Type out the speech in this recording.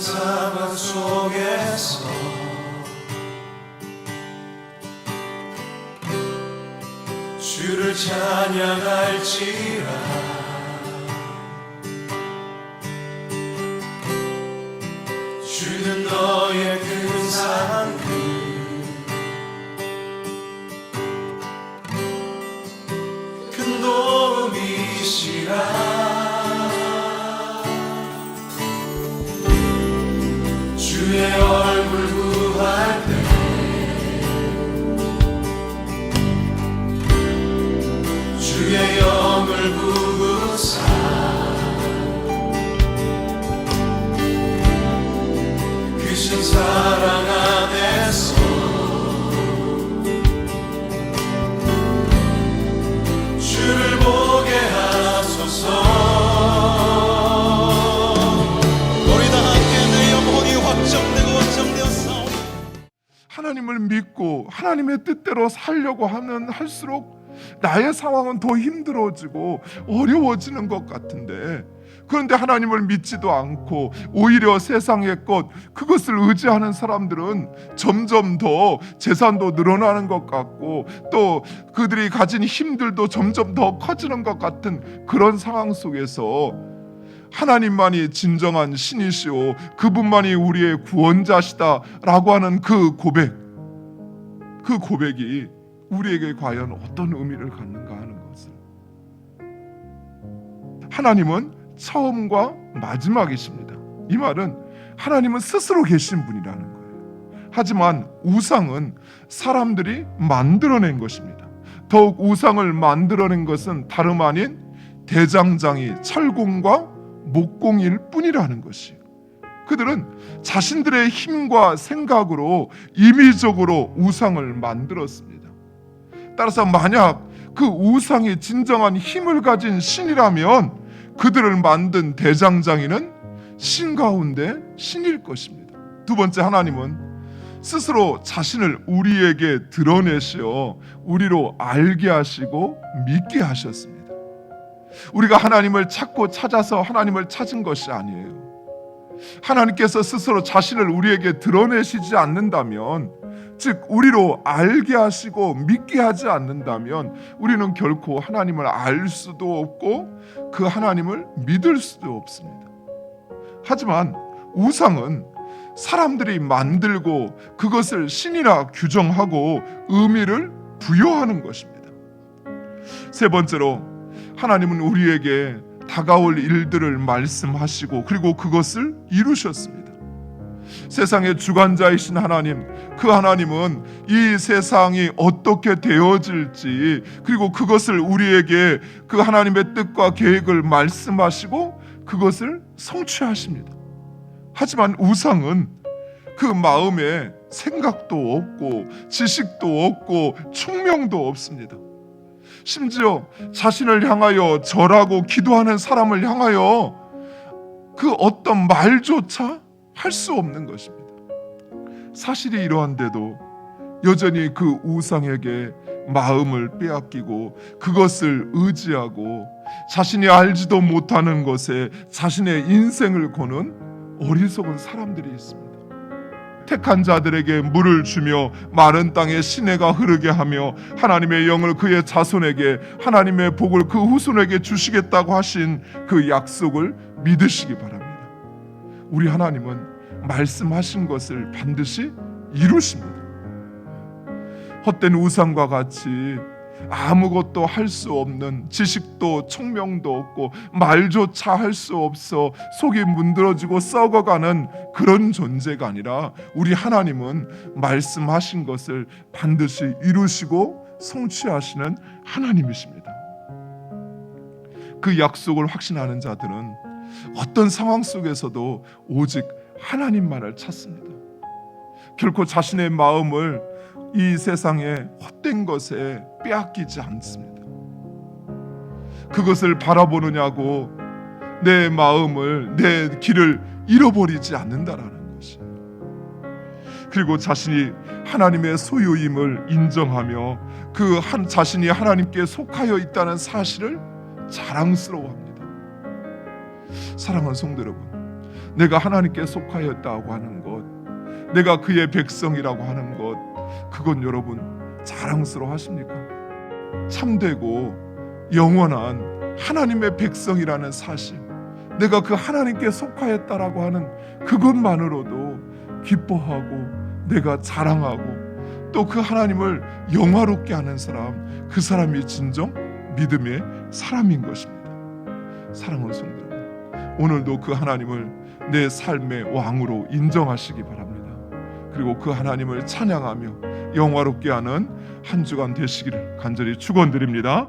상황 속에서 주를 찬양할지라. 주는 너의 큰 사랑 큰 도움이시라. 주의 얼굴 구할 때 주의 영을 부으사 크신 사랑 안에서 주를 보게 하소서. 하나님을 믿고 하나님의 뜻대로 살려고 하면 할수록 나의 상황은 더 힘들어지고 어려워지는 것 같은데, 그런데 하나님을 믿지도 않고 오히려 세상의 것, 그것을 의지하는 사람들은 점점 더 재산도 늘어나는 것 같고 또 그들이 가진 힘들도 점점 더 커지는 것 같은 그런 상황 속에서 하나님만이 진정한 신이시오, 그분만이 우리의 구원자시다 라고 하는 그 고백이 우리에게 과연 어떤 의미를 갖는가 하는 것을, 하나님은 처음과 마지막이십니다. 이 말은 하나님은 스스로 계신 분이라는 거예요. 하지만 우상은 사람들이 만들어낸 것입니다. 더욱 우상을 만들어낸 것은 다름 아닌 대장장이, 철공과 목공일 뿐이라는 것이에요. 그들은 자신들의 힘과 생각으로 임의적으로 우상을 만들었습니다. 따라서 만약 그 우상이 진정한 힘을 가진 신이라면 그들을 만든 대장장이는 신 가운데 신일 것입니다. 두 번째, 하나님은 스스로 자신을 우리에게 드러내시어 우리로 알게 하시고 믿게 하셨습니다. 우리가 하나님을 찾고 찾아서 하나님을 찾은 것이 아니에요. 하나님께서 스스로 자신을 우리에게 드러내시지 않는다면, 즉 우리로 알게 하시고 믿게 하지 않는다면 우리는 결코 하나님을 알 수도 없고 그 하나님을 믿을 수도 없습니다. 하지만 우상은 사람들이 만들고 그것을 신이라 규정하고 의미를 부여하는 것입니다. 세 번째로, 하나님은 우리에게 다가올 일들을 말씀하시고 그리고 그것을 이루셨습니다. 세상의 주관자이신 하나님, 그 하나님은 이 세상이 어떻게 되어질지 그리고 그것을 우리에게 그 하나님의 뜻과 계획을 말씀하시고 그것을 성취하십니다. 하지만 우상은 그 마음에 생각도 없고 지식도 없고 총명도 없습니다. 심지어 자신을 향하여 절하고 기도하는 사람을 향하여 그 어떤 말조차 할 수 없는 것입니다. 사실이 이러한데도 여전히 그 우상에게 마음을 빼앗기고 그것을 의지하고 자신이 알지도 못하는 것에 자신의 인생을 거는 어리석은 사람들이 있습니다. 택한 자들에게 물을 주며 마른 땅에 시내가 흐르게 하며 하나님의 영을 그의 자손에게, 하나님의 복을 그 후손에게 주시겠다고 하신 그 약속을 믿으시기 바랍니다. 우리 하나님은 말씀하신 것을 반드시 이루십니다. 헛된 우상과 같이 아무것도 할 수 없는, 지식도 총명도 없고 말조차 할 수 없어 속이 문드러지고 썩어가는 그런 존재가 아니라 우리 하나님은 말씀하신 것을 반드시 이루시고 성취하시는 하나님이십니다. 그 약속을 확신하는 자들은 어떤 상황 속에서도 오직 하나님만을 찾습니다. 결코 자신의 마음을 이 세상의 헛된 것에 빼앗기지 않습니다. 그것을 바라보느냐고 내 마음을, 내 길을 잃어버리지 않는다라는 것이. 그리고 자신이 하나님의 소유임을 인정하며 그 한 자신이 하나님께 속하여 있다는 사실을 자랑스러워합니다. 사랑하는 성도 여러분, 내가 하나님께 속하였다고 하는 것, 내가 그의 백성이라고 하는 것, 그건 여러분 자랑스러워 하십니까? 참되고 영원한 하나님의 백성이라는 사실, 내가 그 하나님께 속하였다라고 하는 그것만으로도 기뻐하고 내가 자랑하고 또 그 하나님을 영화롭게 하는 사람, 그 사람이 진정 믿음의 사람인 것입니다. 사랑하는 성도 여러분, 오늘도 그 하나님을 내 삶의 왕으로 인정하시기 바랍니다. 그리고 그 하나님을 찬양하며 영화롭게 하는 한 주간 되시기를 간절히 축원드립니다.